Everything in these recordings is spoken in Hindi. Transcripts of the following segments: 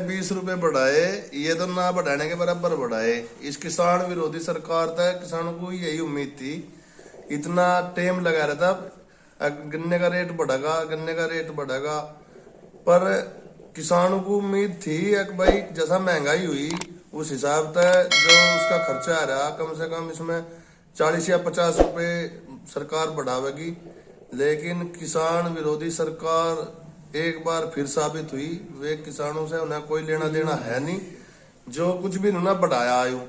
20 रुपए बढ़ाए, ये तो ना बढ़ाने के बराबर बढ़ाए। इस किसान विरोधी सरकार तक किसानों को यही उम्मीद थी, इतना टाइम लगा रहा था गन्ने का रेट बढ़ेगा, गन्ने का रेट बढ़ेगा, पर किसानों को उम्मीद थी कि भाई जैसा महंगाई हुई उस हिसाब से जो उसका खर्चा आ रहा कम से कम इसमें 40 या 50 रुपए सरकार बढ़ावेगी। लेकिन किसान विरोधी सरकार एक बार फिर साबित हुई, वे किसानों से उन्हें कोई लेना देना है नहीं। जो कुछ भी उन्होंने बढ़ाया आयु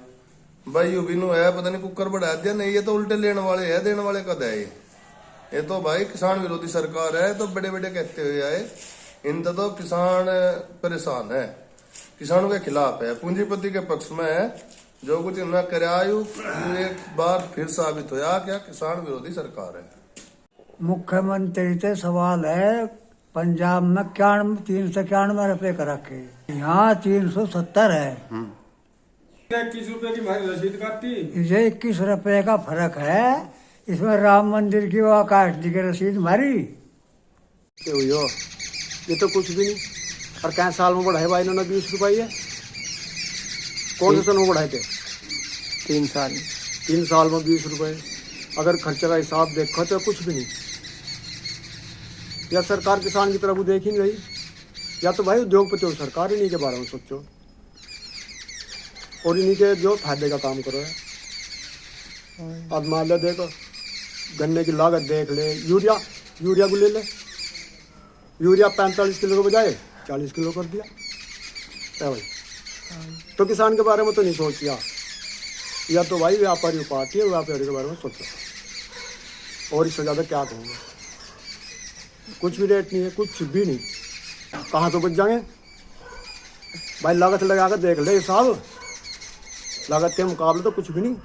भाई यू भी है, पता नहीं कुकर बढ़ा दिया, नहीं ये तो उल्टे लेने वाले है, देने वाले कद है ये तो भाई किसान विरोधी सरकार है। तो बड़े बड़े कहते हुए आए, इन तो किसान परेशान है, किसानों के खिलाफ है, पूंजीपति के पक्ष में है। जो कुछ उन्होंने करायु एक बार फिर साबित होया क्या किसान विरोधी सरकार है। मुख्यमंत्री से सवाल है, पंजाब में 391 रुपए का रखे, यहाँ 370 है। 21 रुपए की हमारी रसीद काटी। इसे 21 रुपए का फर्क है। इसमें राम मंदिर की वो आकाश जी की रसीद मारी। ये तो कुछ भी नहीं। और क्या साल में बढ़ाए भाई इन्होंने 20 रुपये है? कौन से सन में बढ़ाए थे? 3 साल। 3 साल में 20 रुपये। अगर खर्चे का हिसाब देखो तो कुछ भी नहीं। या सरकार किसान की तरफ देख ही नहीं रही, या तो भाई उद्योगपति और सरकार इन्हीं के बारे में सोचो और इन्हीं के जो फायदे का काम करो है। अब मान लो देखो गन्ने की लागत देख ले, यूरिया को ले ले, यूरिया 45 किलो के बजाय 40 किलो कर दिया है भाई। तो किसान के बारे में तो नहीं सोचिया, या तो भाई व्यापारी पार्टी है, व्यापारी के बारे में सोचो। और इससे ज़्यादा क्या कहूँगा, कुछ भी रेट नहीं है, कुछ भी नहीं। कहाँ तो बच जाएंगे भाई, लागत लगा कर देख ले हिसाब, लागत के मुकाबले तो कुछ भी नहीं।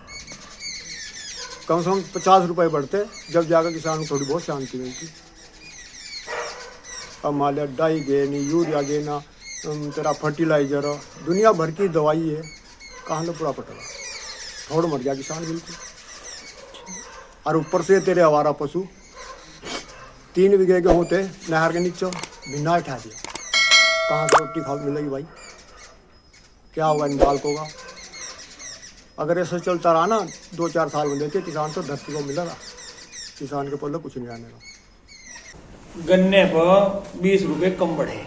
कम से कम 50 रुपये बढ़ते जब जाकर किसान को थोड़ी बहुत शांति मिलती। अब मान लिया डाई गे नहीं, यूरिया गे ना, तेरा फर्टिलाइजर, दुनिया भर की दवाई है, कहाँ तो पूरा पटला थोड़ मर गया किसान बिल्कुल। और ऊपर से तेरे आवारा पशु 3 बीघे के होते नहर के नीचे बिना उठा दिया, कहाँ से रोटी खा मिलेगी भाई? क्या होगा इन बालकों का? अगर ऐसा चलता रहा ना 2-4 साल में देखिए किसान तो धरती को मिलेगा, किसान के पल्ले कुछ नहीं आने का। गन्ने पर 20 रुपए कम बढ़े।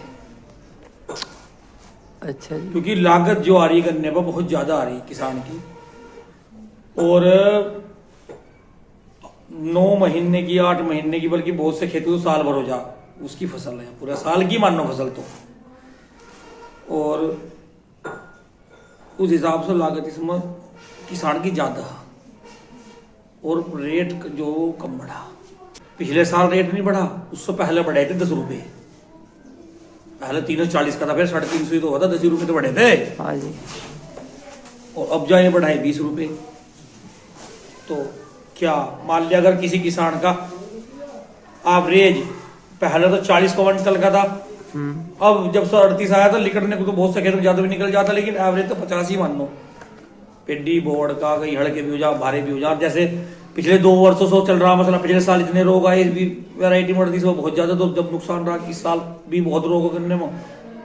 अच्छा जी। क्योंकि लागत जो आ रही है गन्ने पर बहुत ज्यादा आ रही है किसान की, और 9 महीने की 8 महीने की, बल्कि बहुत से खेती तो साल भर हो जा उसकी फसल है, पूरा साल की मानो फसल तो। और उस हिसाब से लागत इसमें किसान की ज्यादा और रेट जो कम बढ़ा। पिछले साल रेट नहीं बढ़ा, उससे पहले बढ़े थे 10 रुपए। पहले 340 का था, फिर 350 तो हुआ था, 10 रुपए तो बढ़े थे। हाँ जी। और अब जाए बढ़ाए 20 रुपए। तो क्या मान लिया अगर किसी किसान का एवरेज पहले तो 40 क्विंटल का था, अब जब 38 आया था निकलने को तो बहुत से खेत में ज्यादा भी निकल जाता, लेकिन एवरेज तो 50 ही मान लो। पिड्डी बोर्ड का कहीं हड़के भी हो जा, भारे भी हो जा। जैसे पिछले 2 वर्षों से चल रहा मसला, पिछले साल इतने रोग आए, भी वैरायटी बढ़ दी बहुत ज्यादा, तो जब नुकसान रहा इस साल भी बहुत रोग करने में,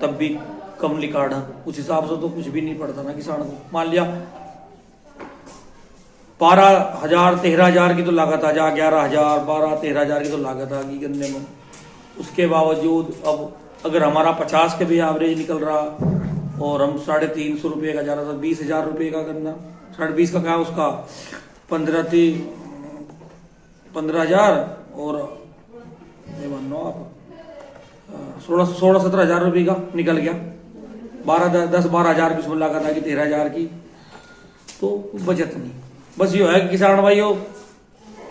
तब भी कम लिकाड़ा। उस हिसाब से तो कुछ भी नहीं पड़ता ना किसान को। मान लिया 12,000 13,000 की तो लागत आ जा, 11,000 12-13,000 की तो लागत आ गई गन्ने में। उसके बावजूद अब अगर हमारा 50 के भी एवरेज निकल रहा और हम 350 रुपये का जा रहा था, 20,000 रुपये का गन्ना, 20.5 का क्या उसका 15,000 और ये मान लो आप 16-17 रुपये का निकल गया। 10-12,000 की उसमें लागत आ गई, 13,000 की तो बचत नहीं। बस ये है कि किसान भाई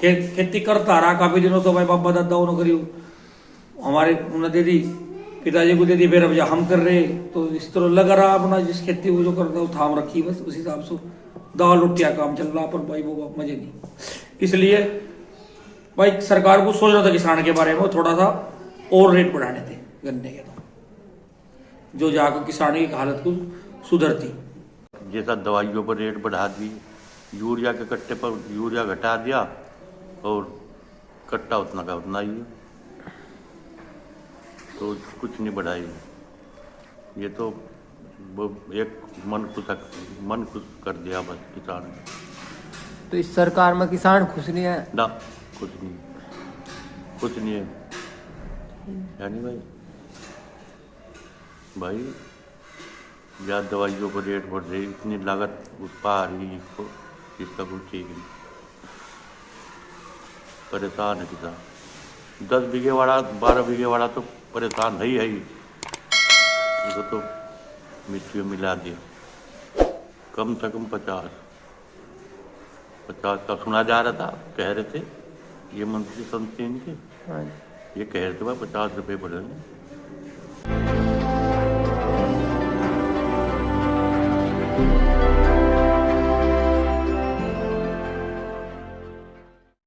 खेती करता रहा काफी दिनों से, भाई बाबा दादा उन्होंने करी, हमारे उन्होंने दे दी, पिताजी को दे दी, फिर अब जब हम कर रहे तो इस तरह लगा रहा अपना, जिस खेती वो जो करता है थाम रखी, बस उस हिसाब से दाल रोटिया काम चल रहा, पर भाई वो मजे नहीं। इसलिए भाई सरकार को सोचना था किसान के बारे में, थोड़ा सा और रेट बढ़ाने थे गन्ने के, तो जो जाकर किसान की हालत को सुधरती। जैसा दवाइयों पर रेट बढ़ा दी, यूरिया के कट्टे पर यूरिया घटा दिया और कट्टा उतना का उतना ही है, तो कुछ नहीं बढ़ाई। ये तो वो एक मन खुश कर दिया बस किसान ने। तो इस सरकार में किसान खुश नहीं है? ना, कुछ नहीं है यानी भाई या दवाइयों को रेट बढ़ रही, इतनी लागत पा रही है इसको, इसका कुछ ठीक नहीं। परेशान है किसान, 10 बीघे वाला 12 बीघे वाला तो परेशान है ही इसको तो मिट्टी में मिला दिया। कम से कम 50 का सुना जा रहा था, कह रहे थे ये मंत्री संत सिंह के, हाँ जी। ये कह रहे थे 50 रुपये बढ़े।